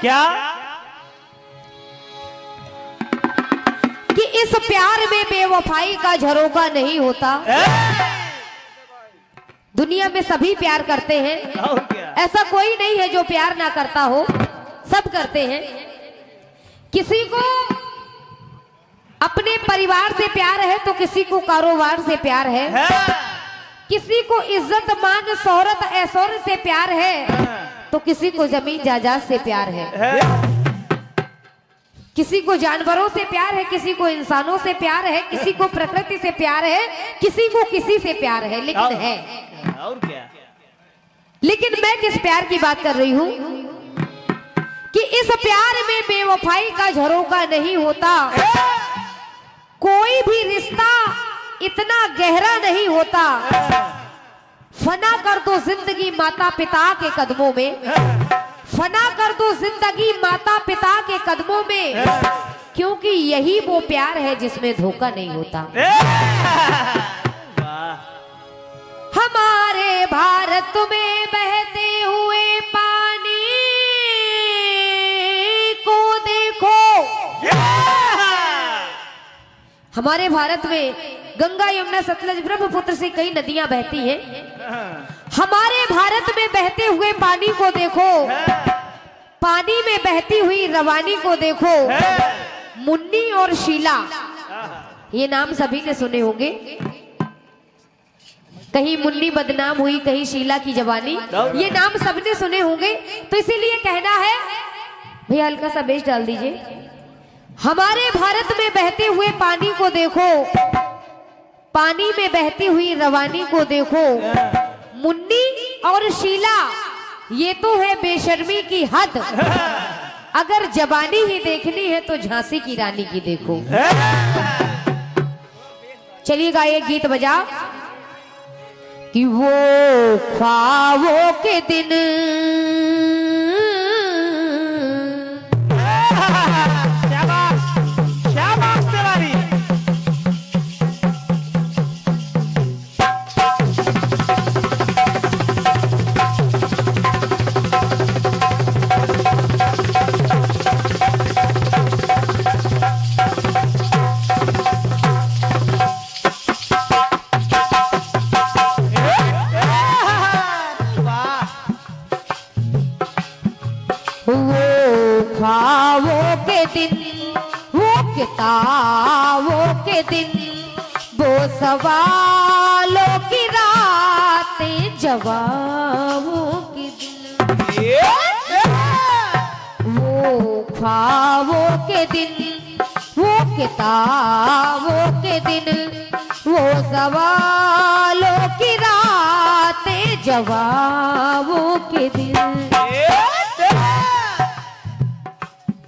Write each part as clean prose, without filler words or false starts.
क्या? कि इस प्यार में बेवफाई का झरोका नहीं होता। दुनिया में सभी प्यार करते हैं, और क्या? ऐसा कोई नहीं है जो प्यार ना करता हो, सब करते हैं। किसी को अपने परिवार से प्यार है तो किसी को कारोबार से प्यार है, किसी को इज्जत मान शोहरत ऐश्वर्य से प्यार है तो किसी को जमीन जायदाद से प्यार है, किसी को जानवरों से प्यार है, किसी को इंसानों से प्यार है, किसी को प्रकृति से प्यार है, किसी को किसी से प्यार है। लेकिन है और क्या? लेकिन मैं किस प्यार की बात कर रही हूं कि इस प्यार में बेवफाई का झरोका नहीं होता। कोई भी रिश्ता इतना गहरा नहीं होता। फना कर दो जिंदगी माता पिता के कदमों में, फना कर दो जिंदगी माता पिता के कदमों में, क्योंकि यही वो प्यार है जिसमें धोखा नहीं होता। हमारे भारत में बहते हुए पानी को देखो। हमारे भारत में गंगा यमुना सतलज ब्रह्मपुत्र से कई नदियां बहती हैं। हमारे भारत में बहते हुए पानी को देखो, पानी में बहती हुई रवानी को देखो। मुन्नी और शीला, ये नाम सभी ने सुने होंगे। कहीं मुन्नी बदनाम हुई, कहीं शीला की जवानी, ये नाम सबने सुने होंगे। तो इसीलिए कहना है, भैया हल्का सा बेस डाल दीजिए। हमारे भारत में बहते हुए पानी को देखो, पानी में बहती हुई रवानी को देखो। मुन्नी और शीला, ये तो है बेशर्मी की हद। अगर जवानी ही देखनी है तो झांसी की रानी की देखो। चलिएगा एक गीत बजा कि वो ख्वाबों के दिन ख्वाबों के दिन, वो किताबों के दिन, वो सवालों की रातें, जवाबों के दिन। वो ख्वाबों के दिन, वो किताबों के दिन, वो सवालों की रातें, जवाबों के दिन।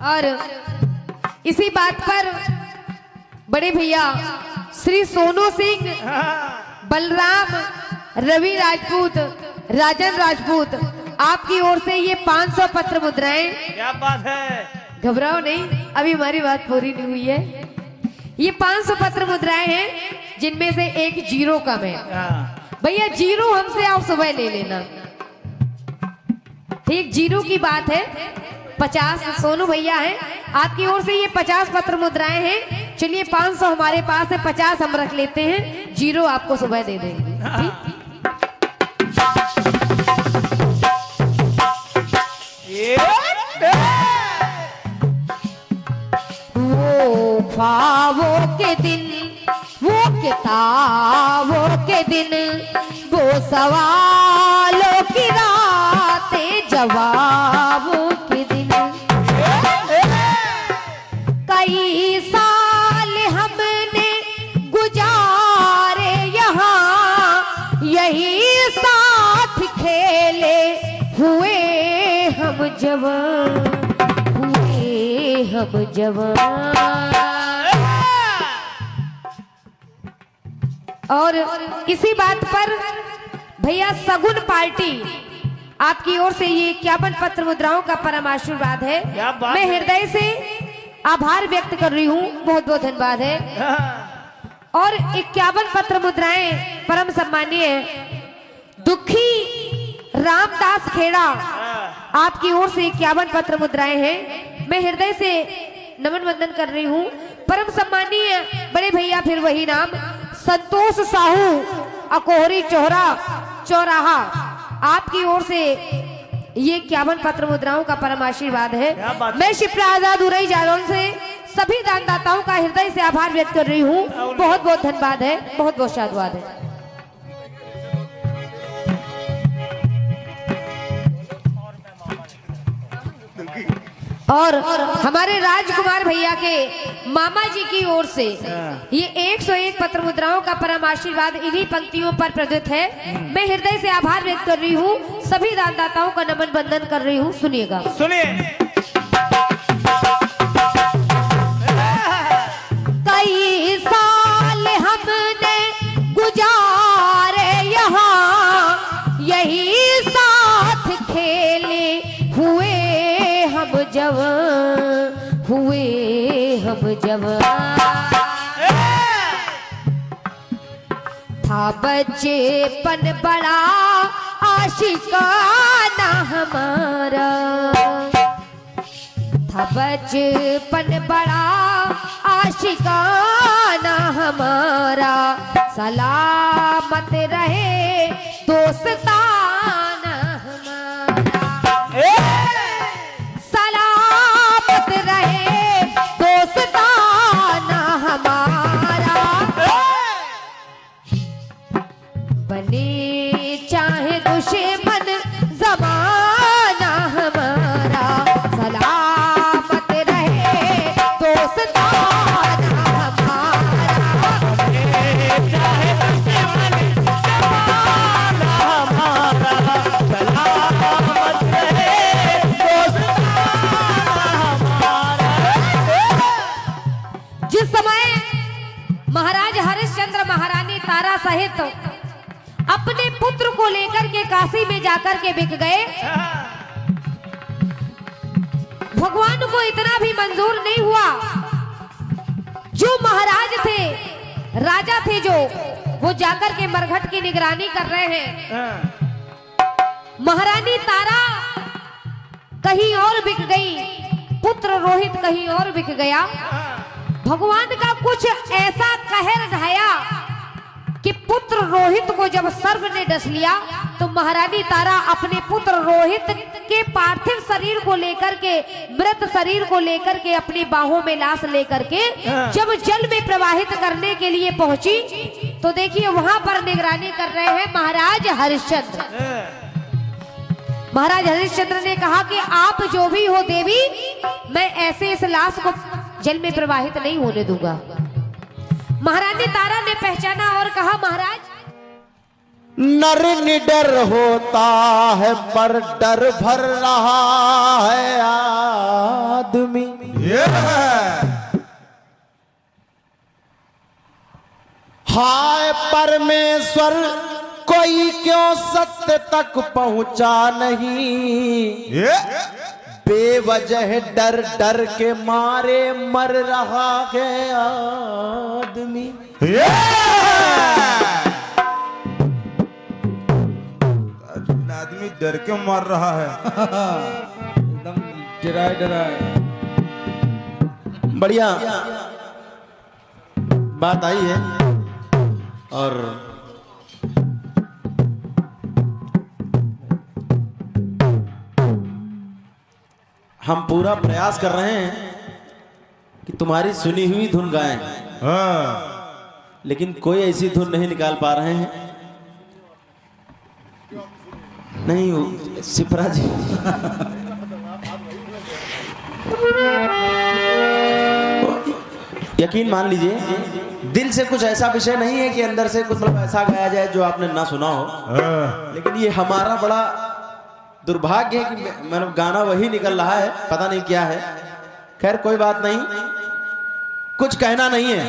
और इसी बात पर बड़े भैया श्री सोनू सिंह, बलराम, रवि राजपूत, राजन राजपूत, आपकी ओर से ये 500 पत्र मुद्राएं। क्या बात है? घबराओ नहीं, अभी हमारी बात पूरी नहीं हुई है। ये 500 पत्र मुद्राएं हैं जिनमें से एक जीरो कम है। भैया जीरो हमसे आप सुबह ले लेना, ठीक? जीरो की बात है। 50 सोनू भैया हैं, आपकी ओर से ये 50 पत्र मुद्राएं हैं। चलिए 500 हमारे पास है, 50 हम रख लेते हैं, जीरो आपको सुबह दे देंगे। वो ख्वाबों के दिन, वो किताबों के दिन, वो सवालों की रातें, जवाबों के दिन। कई साल हमने गुजारे यहाँ, यही साथ खेले हुए हम जवान, हुए हम जवान। और इसी बात पर भैया सगुन पार्टी, आपकी ओर से ये 51 पत्र मुद्राओं का परम आशीर्वाद है। मैं हृदय से आभार व्यक्त कर रही हूँ, बहुत बहुत धन्यवाद है। और 51 पत्र मुद्राएं परम सम्मानीय दुखी रामदास खेड़ा, आपकी ओर से 51 पत्र मुद्राएं हैं। मैं हृदय से नमन वंदन कर रही हूँ। परम सम्मानीय बड़े भैया फिर वही नाम संतोष साहू अकोहरी चौराहा, आपकी ओर से ये 51 पत्र मुद्राओं का परम आशीर्वाद है। मैं शिप्रा आजाद उरई जालौन से सभी दानदाताओं का हृदय से आभार व्यक्त कर रही हूँ। बहुत बहुत धन्यवाद है, बहुत बहुत साधुवाद है। और हमारे राजकुमार भैया के मामा जी की ओर से ये 101 पत्र मुद्राओं का परम आशीर्वाद इन्हीं पंक्तियों पर प्रदत्त है। मैं हृदय से आभार व्यक्त कर रही हूँ, सभी दानदाताओं का नमन बंदन कर रही हूँ। सुनिएगा, सुनिए। कई साल हमने गुजारे यहाँ, यही साथ खेले हुए हम जवान, हुए हम जवान। था बचपन बड़ा आशिकाना हमारा, था बचपन बड़ा आशिकाना हमारा। सलामत रहे दोस्ताना हमारा, सलामत रहे दोस्ताना हमारा। बने चाहे दुश्मन ज़माना हमारा, सलामत रहे दोस्ताना हमारा। बने चाहे दुश्मन ज़माना हमारा, सलामत रहे दोस्ताना हमारा। जिस समय महाराज हरिश्चंद्र महारानी तारा सहित अपने पुत्र को लेकर के काशी में जाकर के बिक गए, भगवान को इतना भी मंजूर नहीं हुआ। जो महाराज थे, राजा थे, जो वो जाकर के मरघट की निगरानी कर रहे हैं। महारानी तारा कहीं और बिक गई, पुत्र रोहित कहीं और बिक गया। भगवान का कुछ ऐसा कहर ढाया कि पुत्र रोहित को जब सर्प ने डस लिया, तो महारानी तारा अपने पुत्र रोहित के पार्थिव शरीर को लेकर के, मृत शरीर को लेकर के अपनी बाहों में लाश लेकर के जब जल में प्रवाहित करने के लिए पहुंची, तो देखिए वहां पर निगरानी कर रहे हैं महाराज हरिश्चंद्र। महाराज हरिश्चंद्र ने कहा कि आप जो भी हो देवी, मैं ऐसे इस लाश को जल में प्रवाहित नहीं होने दूंगा। महारानी तारा ने पहचाना और कहा, महाराज नर निडर होता है पर डर भर रहा है आदमी। हाय परमेश्वर, कोई क्यों सत्य तक पहुंचा नहीं। बेवजह डर डर के मारे मर रहा है आदमी। आदमी डर के मर रहा है। एकदम डराए बढ़िया बात आई है। और हम पूरा प्रयास कर रहे हैं कि तुम्हारी सुनी हुई धुन गाएं, लेकिन कोई ऐसी धुन नहीं निकाल पा रहे हैं। नहीं शिप्रा जी, यकीन मान लीजिए, दिल से कुछ ऐसा विषय नहीं है कि अंदर से कुछ मतलब ऐसा गाया जाए जो आपने ना सुना हो। लेकिन ये हमारा बड़ा दुर्भाग्य है कि मतलब गाना वही निकल रहा है, पता नहीं क्या है। खैर कोई बात नहीं, कुछ कहना नहीं है,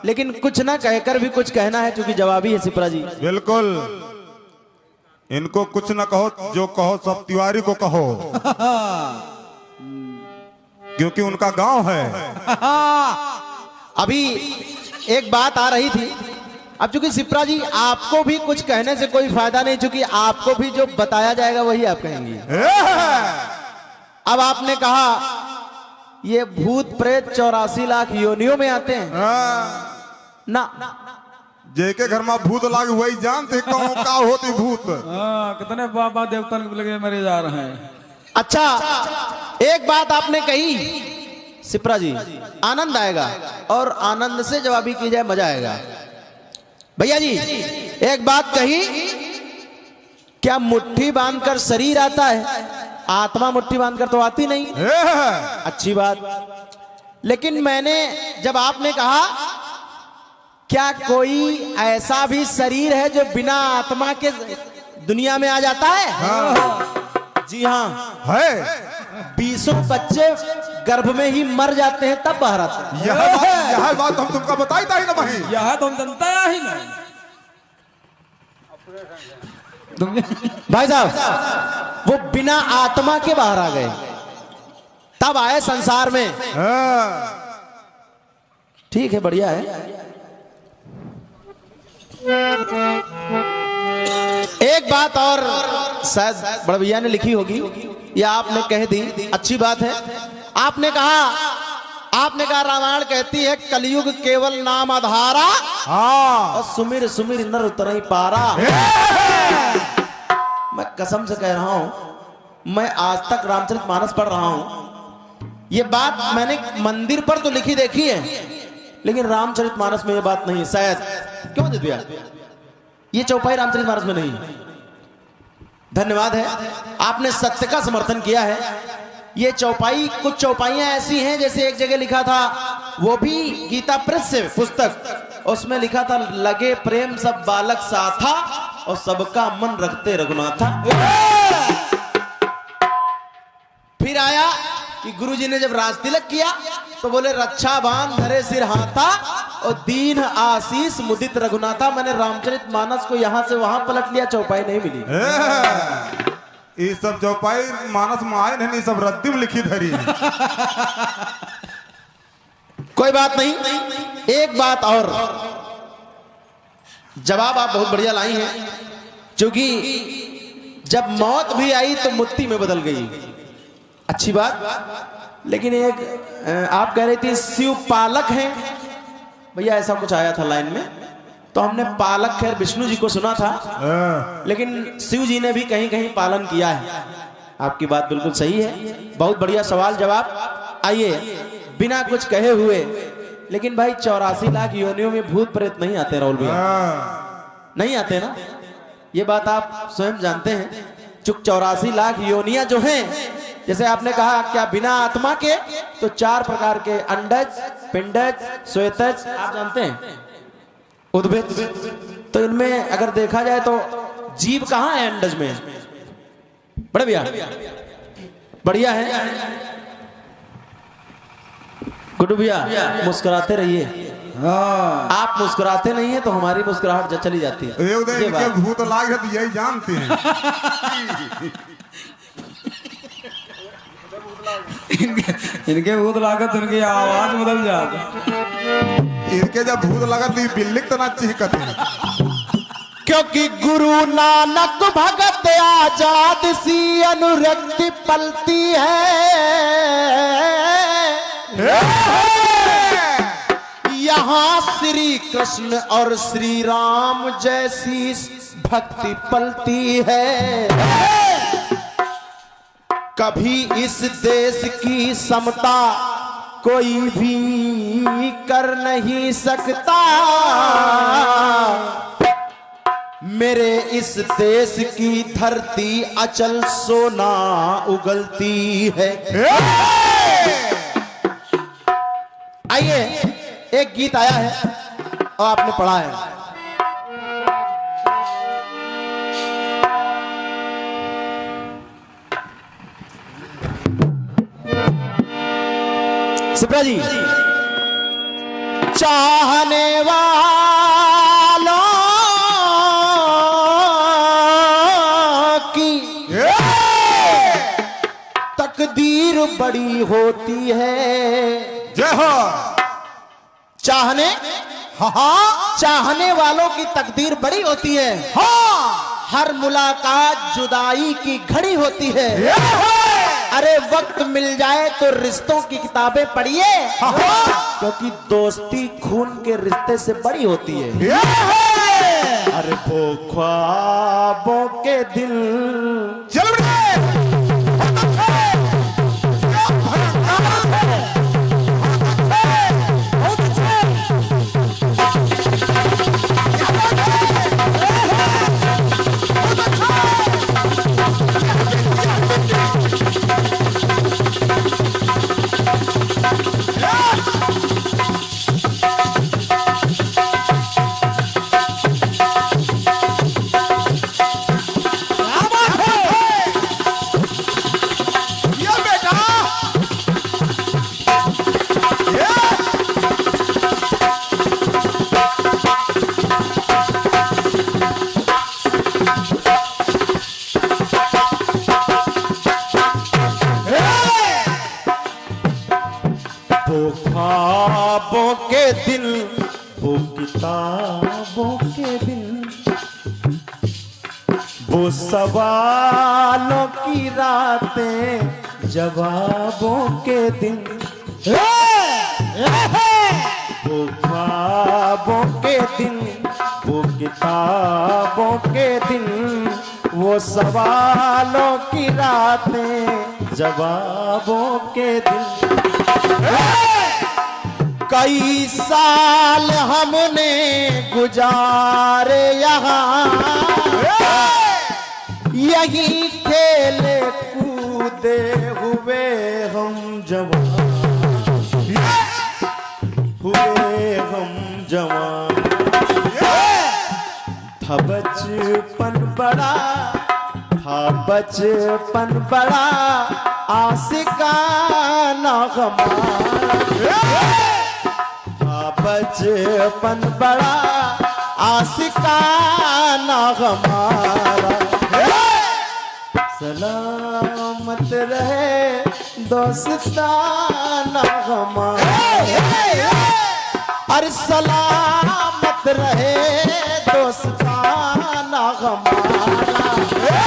लेकिन कुछ ना कहकर भी कुछ कहना है, क्योंकि जवाबी है शिप्रा जी। बिल्कुल, इनको कुछ ना कहो, जो कहो सब तिवारी को कहो, क्योंकि उनका गांव है। अभी एक बात आ रही थी अब चूंकि सिप्रा जी आपको भी कुछ कहने से कोई फायदा नहीं, चूंकि आपको भी जो बताया जाएगा वही आप कहेंगी। अब आपने कहा ये भूत प्रेत 84 लाख योनियों में आते हैं ना, जेके घर में भूत लागे वही जानते कौन का होती भूत। कितने बाबा देवता लगे मरे जा रहे हैं। अच्छा एक बात आपने कही सिप्रा जी, आनंद आएगा, और आनंद से जवाबी की जाए मजा आएगा। भैया जी एक बात कही, क्या मुट्ठी बांधकर शरीर आता है? आत्मा मुट्ठी बांधकर तो आती नहीं। अच्छी बात, लेकिन मैंने जब आपने कहा क्या कोई ऐसा भी शरीर है जो बिना आत्मा के दुनिया में आ जाता है? जी हाँ है। 20 बच्चे गर्भ में ही मर जाते हैं तब बाहर आते हैं। यह बात हम तुमको बताई था ही ना भाई। यह तो हम जनता ही नहीं। भाई साहब वो बिना आत्मा के बाहर आ गए तब आए संसार में। ठीक है, बढ़िया है। एक बात और शायद बड़ा भैया ने लिखी होगी या आपने कह दी, अच्छी बात है। आपने कहा रामायण कहती है कलयुग केवल नाम आधारा, और सुमिर सुमिर नर उतरई पारा। मैं कसम से कह रहा हूं, मैं आज तक रामचरितमानस पढ़ रहा हूं, ये बात मैंने मंदिर पर तो लिखी देखी है, लेकिन रामचरितमानस में ये बात नहीं। शायद क्यों दे दिया, ये चौपाई रामचरितमानस में नहीं। धन्यवाद है, आपने सत्य का समर्थन किया है। ये चौपाई, कुछ चौपाइयां ऐसी हैं जैसे एक जगह लिखा था, वो भी गीता प्रेस से पुस्तक, उसमें लिखा था लगे प्रेम सब बालक साथा और सबका मन रखते रघुनाथा। फिर आया कि गुरुजी ने जब राज तिलक किया तो बोले रक्षा बांध धरे सिर हाथा और दीन आशीष मुदित रघुनाथा। मैंने रामचरितमानस को यहां से वहां पलट लिया, चौपाई नहीं मिली। ये सब चौपाई मानस में आए नहीं, सब रद्दी में लिखी धरी। कोई बात नहीं। एक बात और, जवाब आप बहुत बढ़िया लाई हैं, क्योंकि जब मौत भी आई तो मुक्ति में बदल गई। अच्छी बात। लेकिन एक आप कह रही थी शिव पालक हैं भैया, ऐसा कुछ आया था लाइन में, तो हमने पालक खैर विष्णु जी को सुना था, लेकिन शिव जी ने भी कहीं कहीं पालन किया है। आपकी बात बिल्कुल सही है, बहुत बढ़िया सवाल जवाब। आइए बिना कुछ कहे हुए, लेकिन भाई 84 लाख योनियों में भूत प्रेत नहीं आते राहुल भैया, नहीं आते ना, ये बात आप स्वयं जानते हैं। चुक 84 लाख योनियां जो हैं, जैसे आपने कहा क्या बिना आत्मा के, तो 4 प्रकार के, अंडज, पिंडज, श्वेतज, आप जानते हैं, उद्भिद। तो इनमें अगर देखा जाए तो जीव कहाँ है अंडज में? बड़े भैया बढ़िया है। गुड्डू भैया मुस्कुराते रहिए। आप मुस्कुराते नहीं है तो हमारी मुस्कुराहट चली जाती है। इनके भूत लाग है तो यही जानते हैं। इनके भूत लागत, इनकी आवाज बदल जाती। इनके जब भूत लगा तो बिल्ली तो ना चिहकते, क्योंकि गुरु नानक भगत आजाद सी अनुरक्ति पलती है। यहाँ श्री कृष्ण और श्री राम जैसी भक्ति पलती है। कभी इस देश की समता कोई भी कर नहीं सकता। मेरे इस देश की धरती अचल सोना उगलती है। आइए एक गीत आया है और आपने पढ़ा है, सिप्रा जी। चाहने वालों की तकदीर बड़ी होती है। जय हो। चाहने हाँ चाहने वालों की तकदीर बड़ी होती है। हर मुलाकात जुदाई की घड़ी होती है। अरे वक्त मिल जाए तो रिश्तों की किताबें पढ़िए, क्योंकि दोस्ती खून के रिश्ते से बड़ी होती है। अरे वो ख्वाबों के दिल चल ख्वाबों के दिल, वो किताबों के दिल, वो सवालों की रातें, जवाबों के दिन, वो ख्वाबों के दिन, वो किताबों के दिन, वो सवालों की रातें, जवाबों के दिन। कई साल हमने गुजारे यहाँ, यही खेले कूदे हुए हम जवान, हुए हम जवान। था बचपन बड़ा, था बचपन बड़ा आशिकाना हमारा, बचपन बड़ा आशिकाना हमारा। सलामत रहे दोस्ताना हमारा, अरे सलामत रहे दोस्ताना हमारा,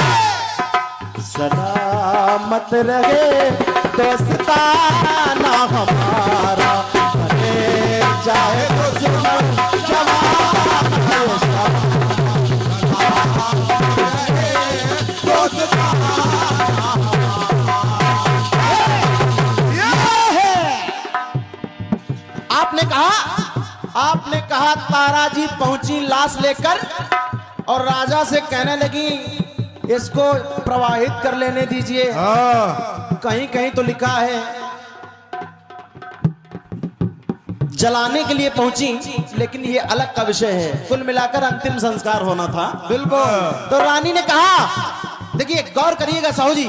सलामत रहे दोस्ताना हमारा। चाहे आपने कहा ताराजी पहुंची लाश लेकर और राजा से कहने लगी इसको प्रवाहित कर लेने दीजिए। कहीं कहीं तो लिखा है जलाने के लिए पहुंची, लेकिन ये अलग का विषय है। कुल मिलाकर अंतिम संस्कार होना था। बिल्कुल। तो रानी ने कहा, देखिए गौर करिएगा साहू जी,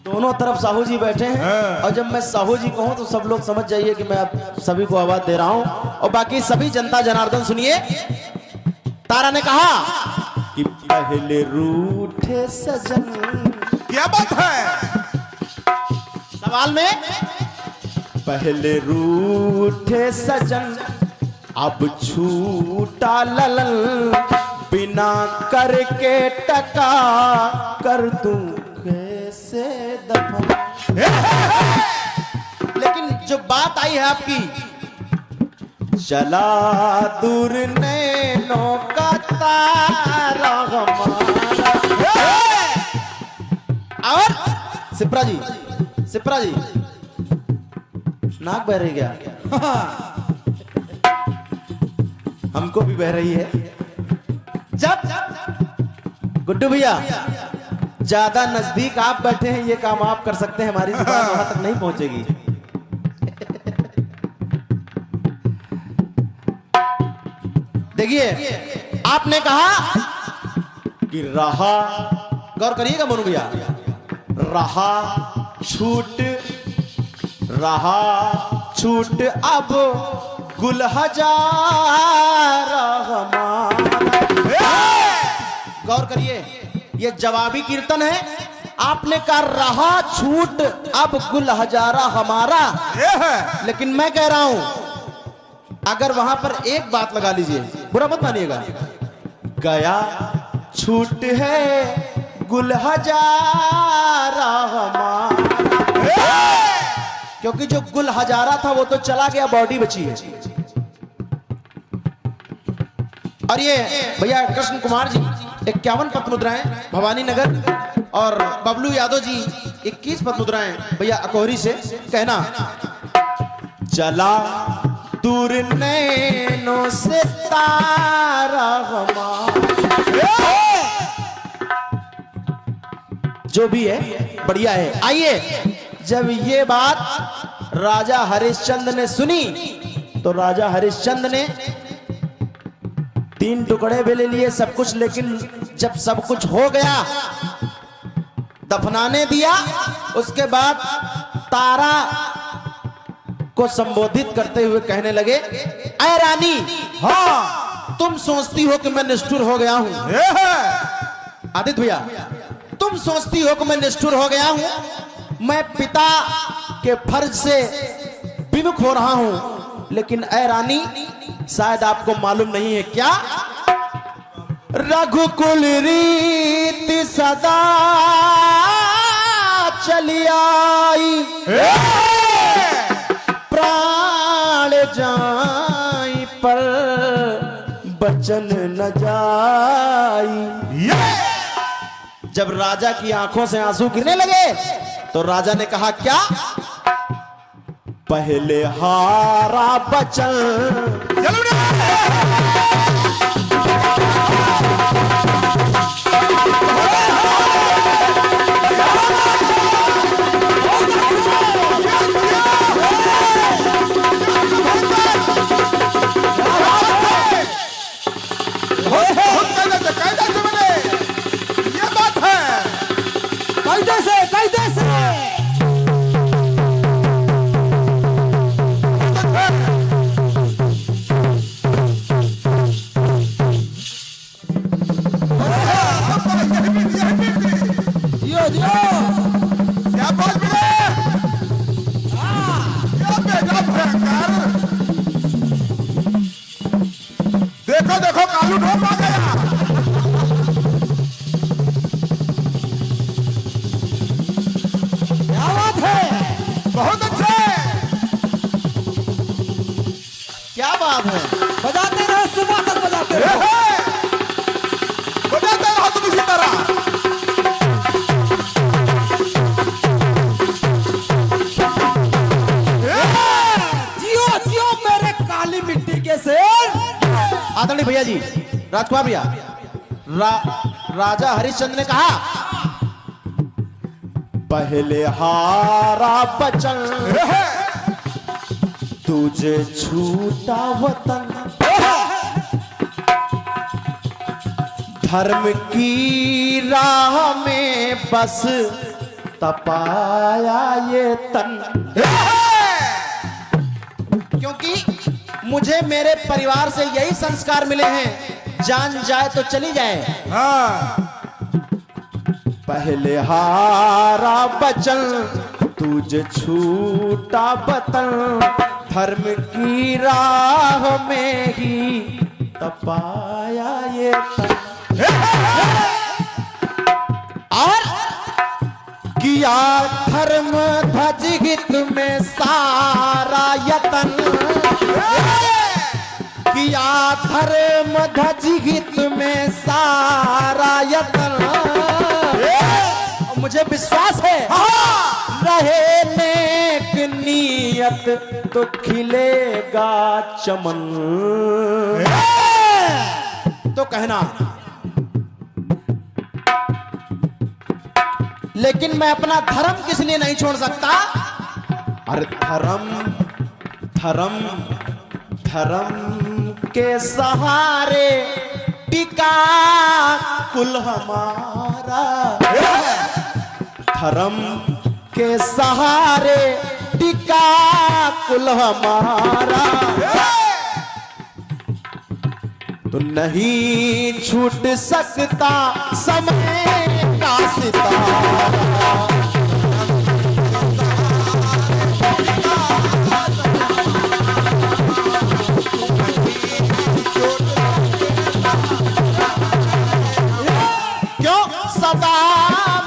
दोनों तरफ साहू जी बैठे हैं और जब मैं साहू जी कहूं तो सब लोग समझ जाइए कि मैं आप सभी को आवाज दे रहा हूं और बाकी सभी जनता जनार्दन सुनिए। तारा ने कहा कि पहले रूठे सजन, क्या बात है? सवाल में पहले रूठे सजन, अब छूटा ललन, बिना करके टका कर दूं कैसे दफन। लेकिन जो बात आई है आपकी, चला दूर नैनों का तारा हमारा। और सिप्रा जी, सिप्रा जी नाक बह रही क्या? हमको भी बह रही है। जब गुड्डू भैया ज्यादा नजदीक आप बैठे हैं, ये काम आप कर सकते हैं, हमारी जुबान वहां तक नहीं पहुंचेगी। देखिए आपने कहा कि रहा, गौर करिएगा मोनू भैया, रहा छूट, रहा छूट अब गुल हजार हमारा। गौर करिए, ये जवाबी कीर्तन है। आपने कहा रहा छूट अब गुल हजारा हमारा, लेकिन मैं कह रहा हूं अगर वहां पर एक बात लगा लीजिए, बुरा मत मानिएगा, गया छूट है गुल हजारा हमारा, क्योंकि जो गुल हजारा था वो तो चला गया, बॉडी बची है। और ये भैया कृष्ण कुमार जी 51 पद्मुद्राएं भवानी नगर, और बबलू यादव जी 21 पद्मुद्राएं भैया अकोहरी से। कहना, जला दूर नैनों से तारा हमारा, जो भी है बढ़िया है। आइए, जब ये बात राजा हरिश्चंद्र ने सुनी तो राजा हरिश्चंद्र ने 3 टुकड़े भी ले लिए, सब कुछ। लेकिन जब सब कुछ हो गया, दफनाने दिया, उसके बाद तारा को संबोधित करते हुए कहने लगे, ऐ रानी, हाँ तुम सोचती हो कि मैं निष्ठुर हो गया हूं। आदित्य भैया, तुम सोचती हो कि मैं निष्ठुर हो गया हूं, मैं पिता के फर्ज से विमुख हो रहा हूं। लेकिन ऐ रानी, शायद आपको मालूम नहीं है क्या, रघुकुल रीति सदा चली आई, प्राण जाई पर बचन न जाई। जब राजा की आंखों से आंसू गिरने लगे तो राजा ने कहा, क्या, पहले हारा बचन, देखो देखो कालू ढोल आ गया। क्या बात है, बहुत अच्छे, क्या बात है, बजाते रहो, सुबह तक बजाते रहो। बजाते रहो तुम इसी तरह। जियो जियो मेरे काली मिट्टी के शेर। आदरणीय भैया जी, राजकुमार भैया, राजा हरिश्चंद्र ने कहा, पहले हारा बचन, तुझे छूटा वतन, धर्म की राह में बस तपाया ये तन, क्योंकि मुझे मेरे परिवार से यही संस्कार मिले हैं, जान जाए तो चली जाए। पहले हारा बचन, तुझे छूटा वतन, धर्म की राह में ही तपाया ये तन, और किया धर्म ध्वज हित में सारा यतन, किया धर्म ध्वज हित में सारा यतन। मुझे विश्वास है, रहे नेक नियत तो खिलेगा चमन। तो कहना, लेकिन मैं अपना धर्म किस लिए नहीं छोड़ सकता। अरे धर्म धर्म धर्म के सहारे टिका कुल हमारा, धर्म के सहारे टिका कुल हमारा, तो नहीं छूट सकता समय का सितारा। सदा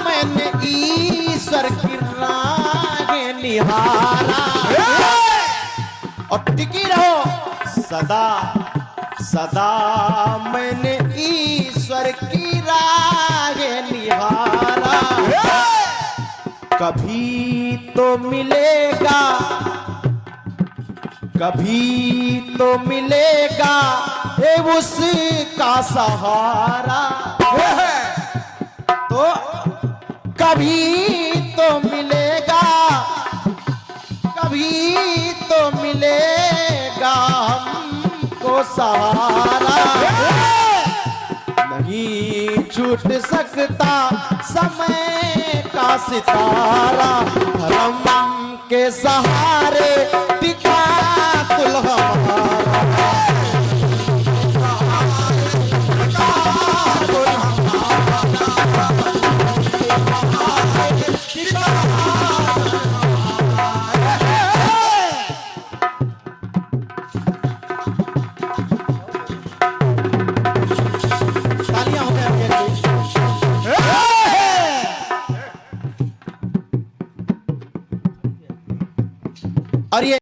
मैंने ईश्वर की राहें निहारा। और टिकी रहो, सदा सदा मैंने ईश्वर की राहें निहारा। कभी तो मिलेगा, कभी तो मिलेगा ये उसका सहारा। तो कभी तो मिलेगा, कभी तो मिलेगा हमको सहारा। नहीं छूट सकता समय का सितारा, धर्म के सहारे टिका कुल हमारा। तालियां हो गया और ये